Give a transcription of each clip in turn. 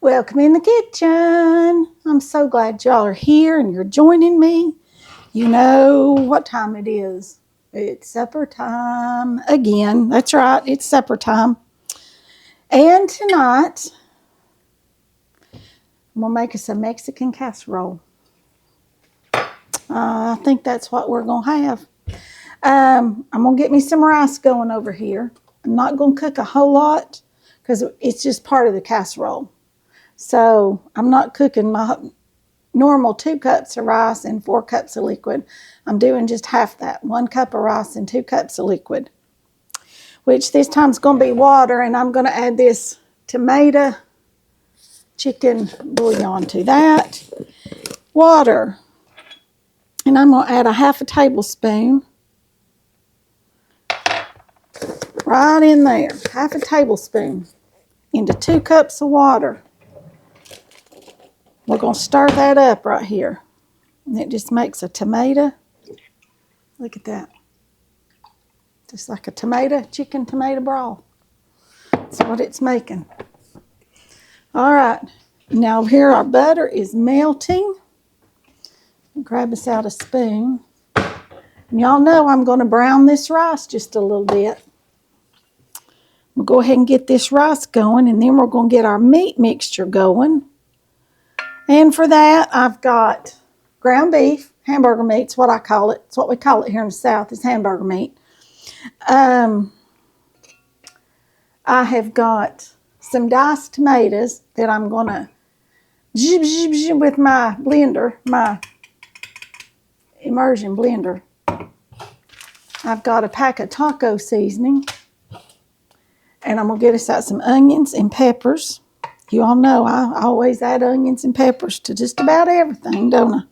Welcome in the kitchen. I'm so glad y'all are here and you're joining me. You know what time it is. It's supper time again. That's right, it's supper time. And tonight, I'm going to make us a Mexican casserole. I think that's what we're going to have. I'm going to get me some rice going over here. I'm not going to cook a whole lot because it's just part of the casserole. So I'm not cooking my normal 2 cups of rice and 4 cups of liquid. I'm doing just half that, 1 cup of rice and 2 cups of liquid, which this time is going to be water, and I'm going to add this tomato chicken bouillon to that. Water, and I'm going to add a half a tablespoon right in there, half a tablespoon into 2 cups of water. We're going to stir that up right here. And it just makes a tomato. Look at that. Just like a chicken tomato broth. That's what it's making. All right. Now here our butter is melting. Grab us out a spoon. And y'all know I'm going to brown this rice just a little bit. We'll go ahead and get this rice going, and then we're going to get our meat mixture going. And for that, I've got ground beef, hamburger meat's what I call it. It's what we call it here in the South, is hamburger meat. I have got some diced tomatoes that I'm going to zip, zip, zip with my blender, my immersion blender. I've got a pack of taco seasoning. And I'm going to get us out some onions and peppers. You all know I always add onions and peppers to just about everything, don't I?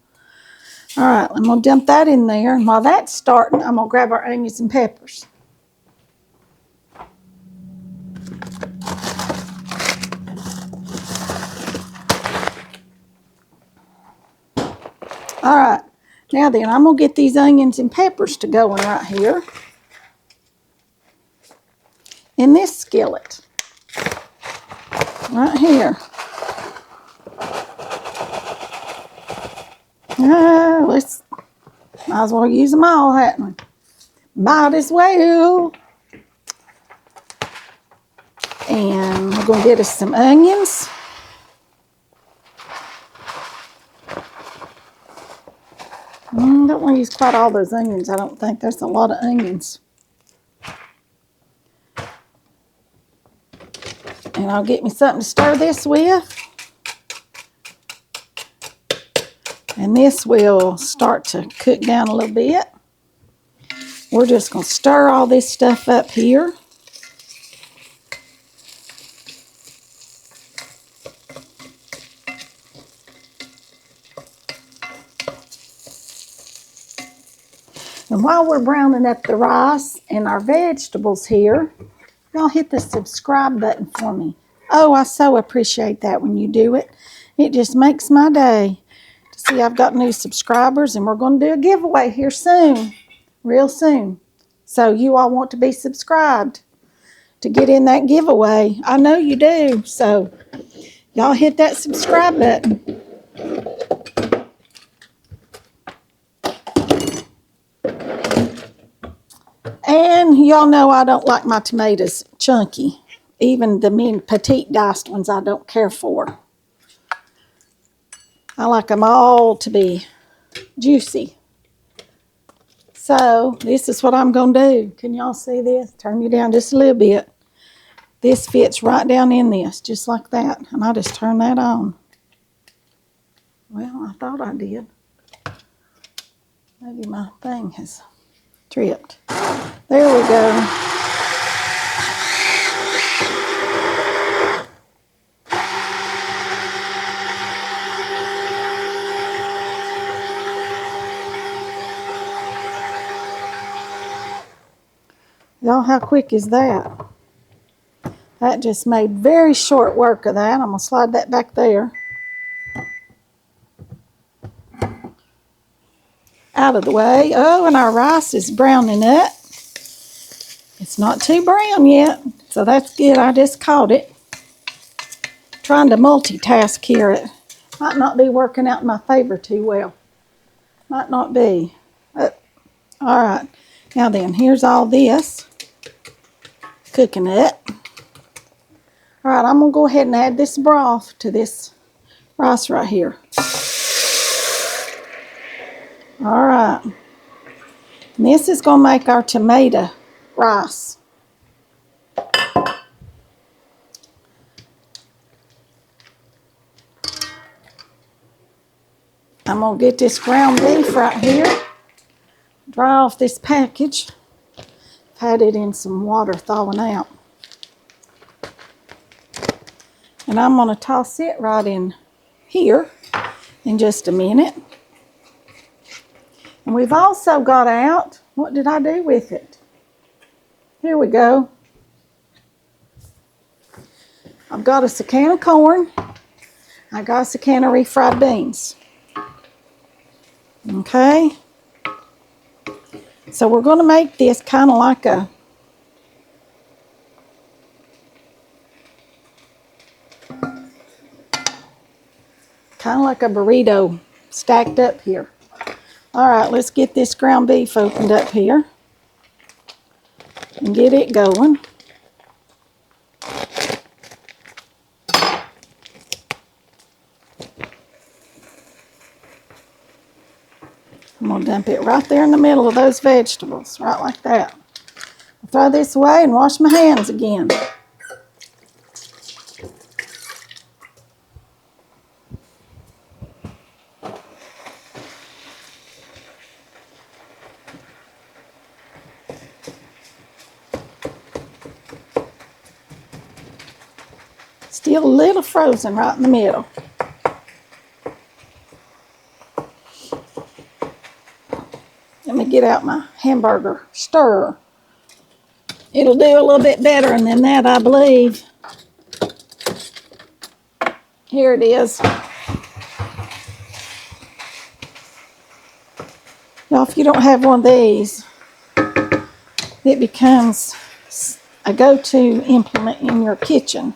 All right, I'm going to dump that in there. And while that's starting, I'm going to grab our onions and peppers. All right, now then, I'm going to get these onions and peppers to going right here in this skillet. Right here. Might as well use them all, hadn't we? Might as well. And we're going to get us some onions. Don't want to use quite all those onions, I don't think. There's a lot of onions. And I'll get me something to stir this with. And this will start to cook down a little bit. We're just going to stir all this stuff up here. And while we're browning up the rice and our vegetables here, y'all hit the subscribe button for me. Oh, I so appreciate that when you do it. It just makes my day. See, I've got new subscribers, and we're going to do a giveaway here soon, real soon. So you all want to be subscribed to get in that giveaway. I know you do, so y'all hit that subscribe button. And y'all know I don't like my tomatoes chunky. Even the mean petite diced ones I don't care for. I like them all to be juicy. So this is what I'm going to do. Can y'all see this? Turn you down just a little bit. This fits right down in this, just like that. And I just turn that on. Well, I thought I did. Maybe my thing has tripped. There we go. Y'all, how quick is that? That just made very short work of that. I'm going to slide that back there. Out of the way. Oh, and our rice is browning up. It's not too brown yet, so that's good. I just caught it. trying to multitask here. It might not be working out in my favor too well. Might not be. All right. Now then, here's all this. Cooking it. All right, I'm going to go ahead and add this broth to this rice right here. All right. And this is going to make our tomato rice. I'm going to get this ground beef right here. Dry off this package. I've had it in some water thawing out. And I'm going to toss it right in here in just a minute. And we've also got out, what did I do with it? Here we go. I've got us a can of corn. I got us a can of refried beans. Okay. So we're going to make this kind of like a burrito stacked up here. All right, let's get this ground beef opened up here and get it going. I'm going to dump it right there in the middle of those vegetables, right like that. I'll throw this away and wash my hands again. Still a little frozen right in the middle. Let me get out my hamburger stirrer. It'll do a little bit better than that, I believe. Here it is. Now, if you don't have one of these, it becomes a go-to implement in your kitchen.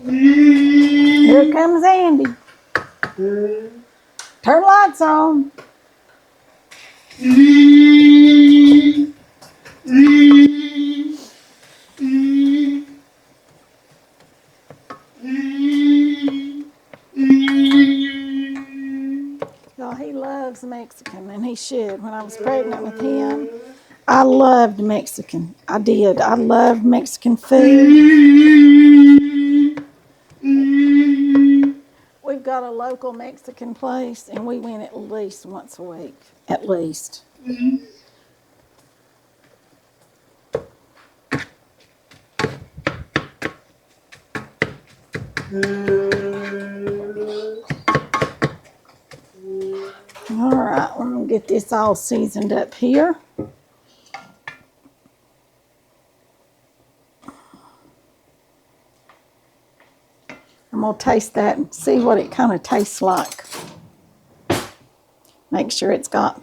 Here comes Andy. Turn lights on. Y'all, he loves Mexican, and he should. When I was pregnant with him, I loved Mexican. I did. I loved Mexican food. We've got a local Mexican place, and we went at least once a week. At least. All right, we're going to get this all seasoned up here. I'm going to taste that and see what it kind of tastes like. Make sure it's good.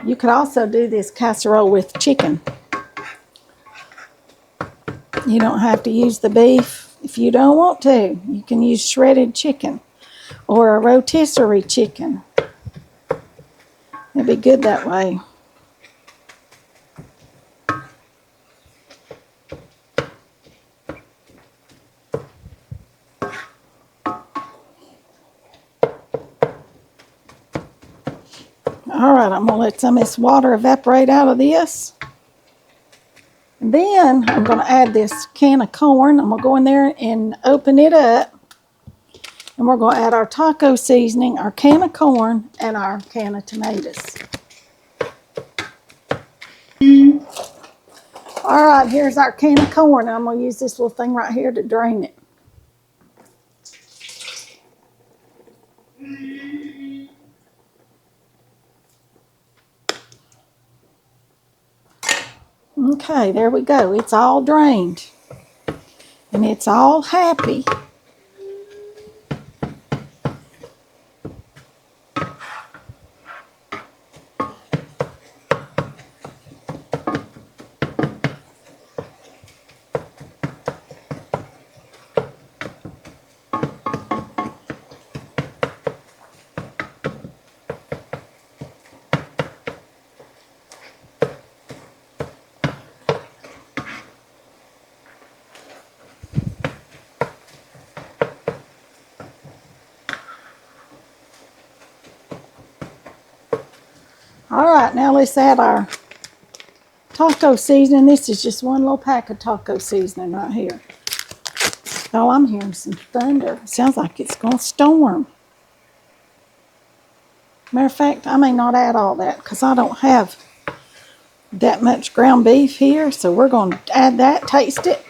You could also do this casserole with chicken. You don't have to use the beef. If you don't want to, you can use shredded chicken or a rotisserie chicken. It'd be good that way. All right, I'm going to let some of this water evaporate out of this. And then I'm going to add this can of corn. I'm going to go in there and open it up. And we're going to add our taco seasoning, our can of corn, and our can of tomatoes. All right, here's our can of corn. I'm going to use this little thing right here to drain it. Okay, there we go. It's all drained. And it's all happy. All right, now let's add our taco seasoning. This is just one little pack of taco seasoning right here. Oh, I'm hearing some thunder. It sounds like it's going to storm. Matter of fact, I may not add all that because I don't have that much ground beef here. So we're going to add that, taste it.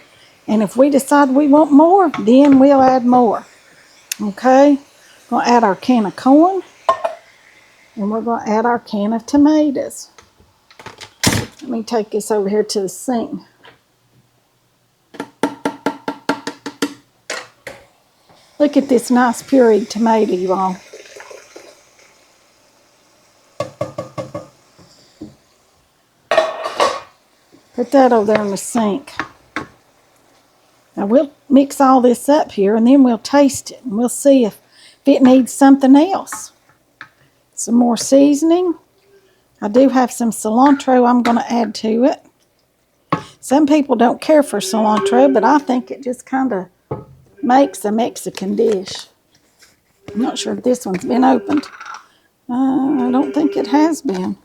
And if we decide we want more, then we'll add more. Okay? We're going to add our can of corn. And we're going to add our can of tomatoes. Let me take this over here to the sink. Look at this nice pureed tomato, you all. Put that over there in the sink. Now we'll mix all this up here and then we'll taste it and we'll see if it needs something else. Some more seasoning. I do have some cilantro I'm going to add to it. Some people don't care for cilantro, but I think it just kind of makes a Mexican dish. I'm not sure if this one's been opened. I don't think it has been.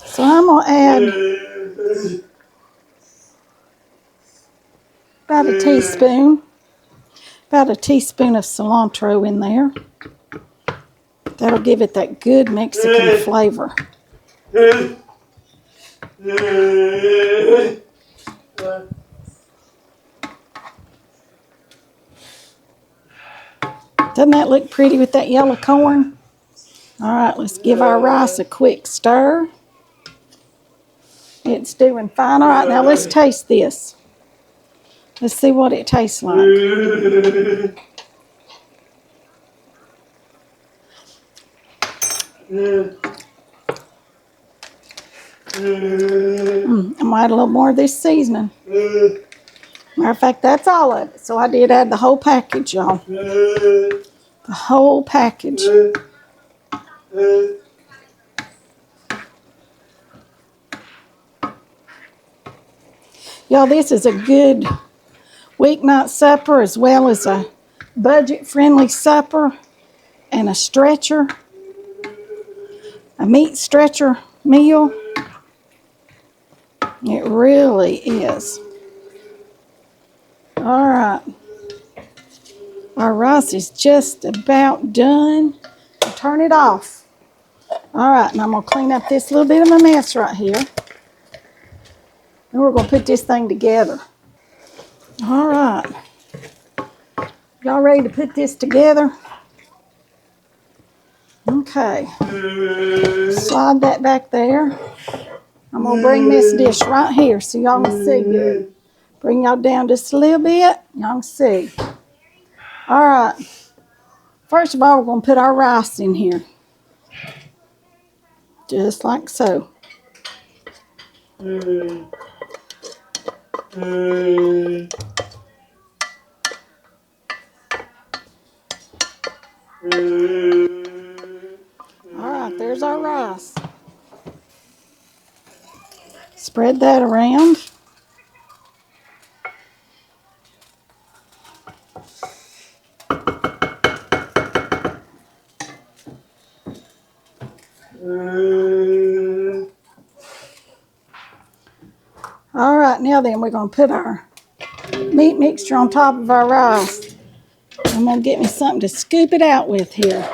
So I'm going to add about a teaspoon of cilantro in there. That'll give it that good Mexican flavor. Doesn't that look pretty with that yellow corn? All right, let's give our rice a quick stir. It's doing fine. All right, now let's taste this. Let's see what it tastes like. I'm going to add a little more of this seasoning. Matter of fact, that's all of it. So I did add the whole package, y'all. The whole package. Y'all, this is a good weeknight supper as well as a budget-friendly supper and a stretcher, a meat stretcher meal. It really is. All right. Our rice is just about done. I'll turn it off. All right, and I'm going to clean up this little bit of a mess right here. And we're going to put this thing together. All right. Y'all ready to put this together? Okay. Slide that back there. I'm going to bring this dish right here so y'all can see good. Bring y'all down just a little bit. Y'all can see. All right. First of all, we're going to put our rice in here. Just like so. All right, there's our rice. Spread that around. All right, now then we're going to put our meat mixture on top of our rice. I'm going to get me something to scoop it out with here.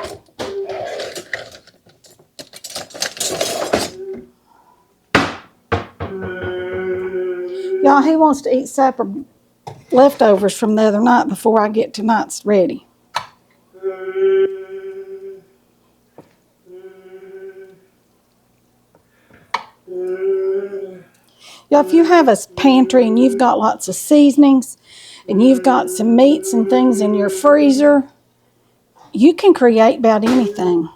Y'all, he wants to eat supper leftovers from the other night before I get tonight's ready. Y'all, if you have a pantry and you've got lots of seasonings and you've got some meats and things in your freezer, you can create about anything.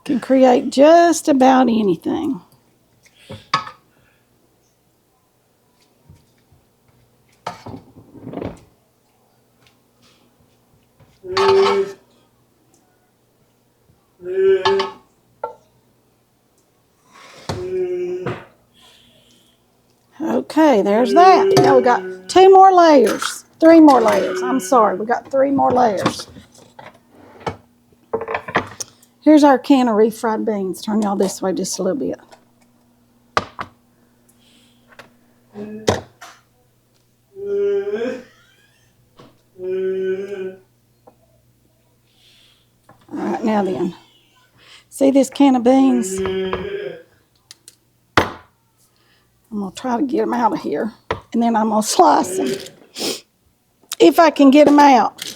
Can create just about anything. Okay, there's that. Now we got 2 more layers. 3 more layers. I'm sorry, we got 3 more layers. Here's our can of refried beans. Turn y'all this way just a little bit. All right, now then. See this can of beans? I'm going to try to get them out of here. And then I'm going to slice them. If I can get them out.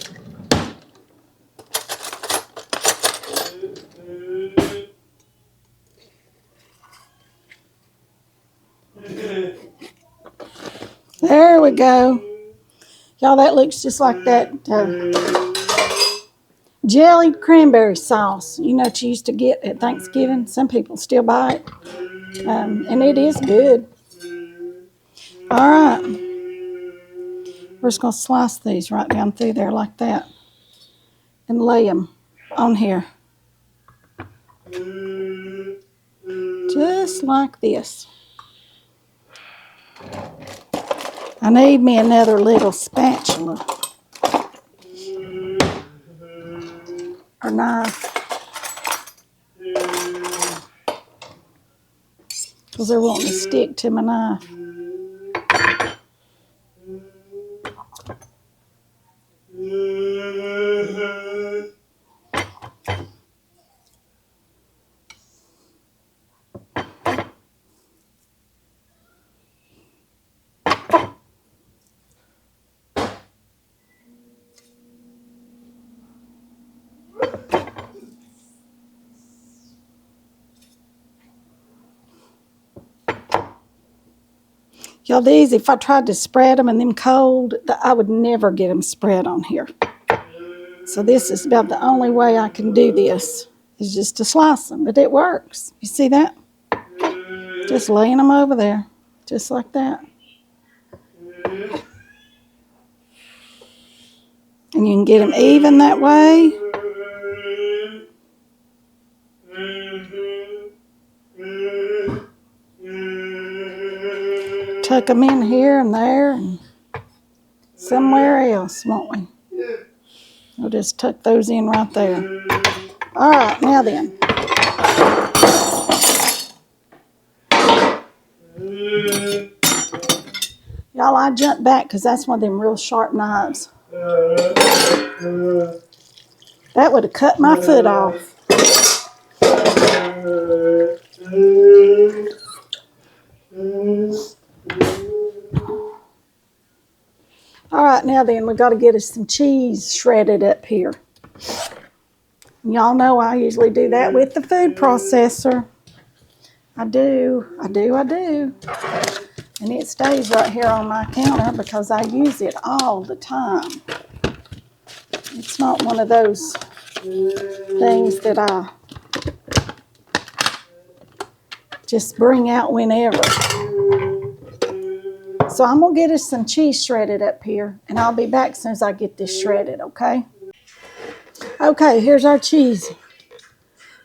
There we go. Y'all, that looks just like that jellied cranberry sauce. You know what you used to get at Thanksgiving? Some people still buy it. And it is good. All right. We're just going to slice these right down through there like that. And lay them on here. Just like this. I need me another little spatula. Or knife. Because they're wanting to stick to my knife. Y'all, these, if I tried to spread them and them cold, I would never get them spread on here. So this is about the only way I can do this, is just to slice them. But it works. You see that? Just laying them over there, just like that. And you can get them even that way. Tuck them in here and there and somewhere else, won't we? We'll just tuck those in right there. All right, now then. Y'all, I jumped back because that's one of them real sharp knives. That would have cut my foot off. All right, now then, we got to get us some cheese shredded up here. Y'all know I usually do that with the food processor. I do. And it stays right here on my counter because I use it all the time. It's not one of those things that I just bring out whenever. So I'm going to get us some cheese shredded up here, and I'll be back as soon as I get this shredded, okay? Okay, here's our cheese.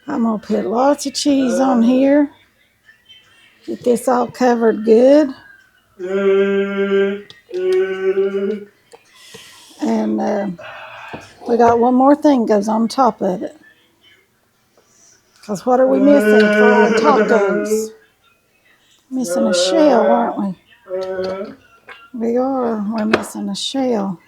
I'm going to put lots of cheese on here. Get this all covered good. And we got one more thing goes on top of it. Because what are we missing for our tacos? Missing a shell, aren't we? We are. We're missing a shell.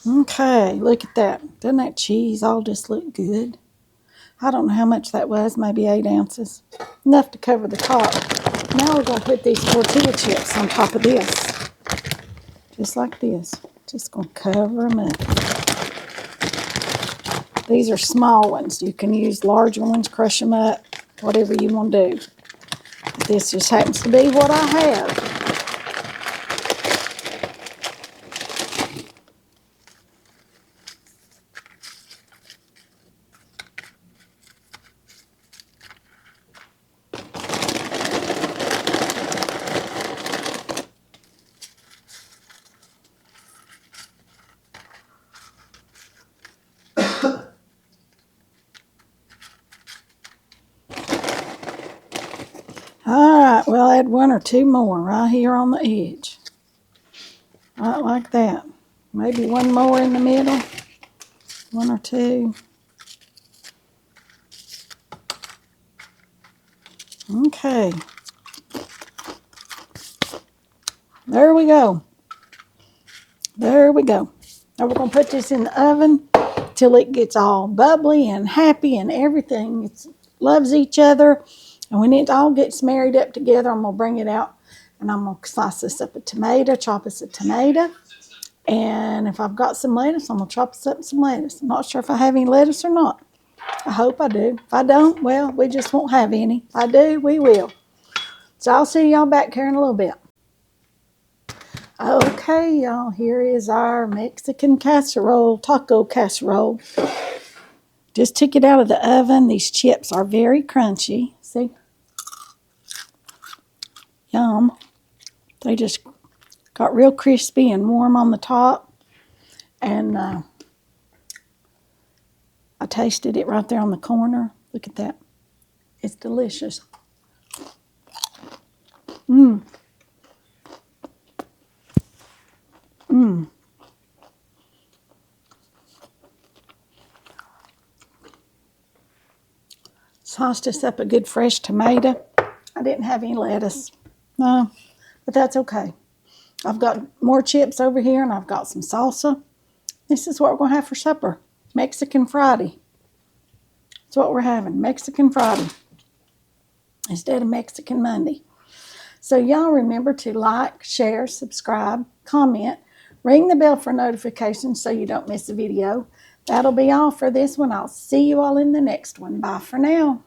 Okay, look at that. Doesn't that cheese all just look good? I don't know how much that was, maybe 8 ounces. Enough to cover the top. Now we're going to put these tortilla chips on top of this. Just like this. Just going to cover them up. These are small ones. You can use larger ones, crush them up, whatever you want to do. But this just happens to be what I have. Alright, we'll add 1 or 2 more right here on the edge. Right like that. Maybe 1 more in the middle. 1 or 2. Okay. There we go. There we go. Now we're going to put this in the oven till it gets all bubbly and happy and everything. It loves each other. And when it all gets married up together, I'm going to bring it out and I'm going to slice this up a tomato, chop us a tomato. And if I've got some lettuce, I'm going to chop us up some lettuce. I'm not sure if I have any lettuce or not. I hope I do. If I don't, well, we just won't have any. If I do, we will. So I'll see y'all back here in a little bit. Okay, y'all, here is our Mexican casserole, taco casserole. Just took it out of the oven. These chips are very crunchy. See? Yum. They just got real crispy and warm on the top. And I tasted it right there on the corner. Look at that. It's delicious. Mmm. Mmm. Sliced us up a good fresh tomato. I didn't have any lettuce. No, but that's okay. I've got more chips over here and I've got some salsa. This is what we're going to have for supper. Mexican Friday. That's what we're having. Mexican Friday. Instead of Mexican Monday. So y'all remember to like, share, subscribe, comment, ring the bell for notifications so you don't miss a video. That'll be all for this one. I'll see you all in the next one. Bye for now.